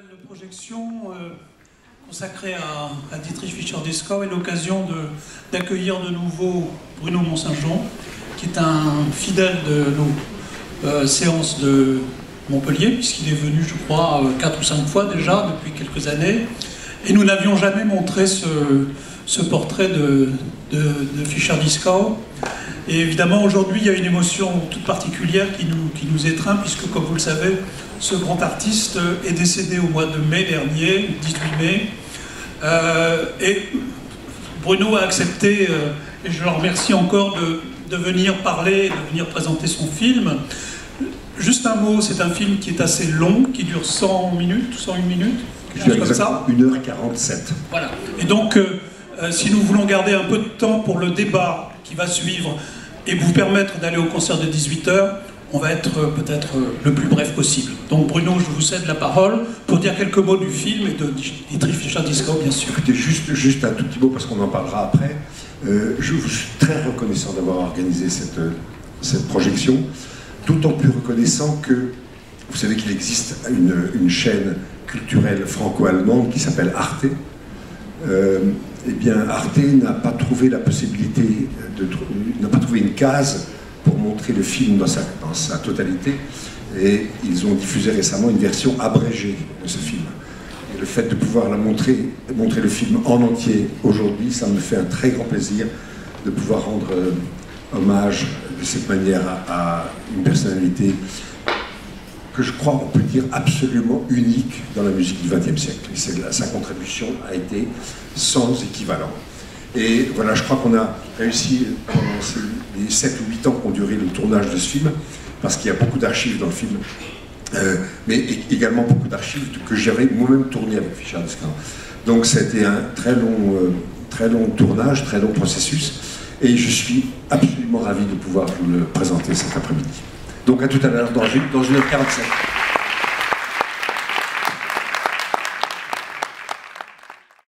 nouvelle projection consacrée à Dietrich Fischer-Dieskau et l'occasion d'accueillir de nouveau Bruno Mont-Saint-Jean, qui est un fidèle de nos séances de Montpellier, puisqu'il est venu, je crois, 4 ou 5 fois déjà depuis quelques années. Et nous n'avions jamais montré ce portrait de Fischer-Dieskau. Et évidemment, aujourd'hui, il y a une émotion toute particulière qui nous étreint, puisque, comme vous le savez, ce grand artiste est décédé au mois de mai dernier, le 18 mai. Et Bruno a accepté, et je le remercie encore, de venir parler, de venir présenter son film. Juste un mot, c'est un film qui est assez long, qui dure 100 minutes, 101 minutes, quelque chose comme ça. 1h47. Voilà. Et donc, si nous voulons garder un peu de temps pour le débat qui va suivre et vous permettre d'aller au concert de 18h, on va être peut-être le plus bref possible. Donc Bruno, je vous cède la parole pour dire quelques mots du film et de Dietrich Fischer-Dieskau, bien sûr. Écoutez, juste un tout petit mot, parce qu'on en parlera après. Je vous suis très reconnaissant d'avoir organisé cette projection, d'autant plus reconnaissant que vous savez qu'il existe une chaîne culturelle franco-allemande qui s'appelle Arte. Eh bien, Arte n'a pas trouvé la possibilité, n'a pas trouvé une case pour montrer le film dans sa totalité, et ils ont diffusé récemment une version abrégée de ce film. Et le fait de pouvoir montrer le film en entier aujourd'hui, ça me fait un très grand plaisir de pouvoir rendre hommage de cette manière à une personnalité que je crois on peut dire absolument unique dans la musique du XXe siècle. Et sa contribution a été sans équivalent. Et voilà, je crois qu'on a réussi pendant les 7 ou 8 ans qu'ont duré le tournage de ce film, parce qu'il y a beaucoup d'archives dans le film, mais également beaucoup d'archives que j'avais moi-même tourné avec Fischer-Dieskau. Donc c'était un très long tournage, très long processus, et je suis absolument ravi de pouvoir vous le présenter cet après-midi. Donc à tout à l'heure dans 1h47.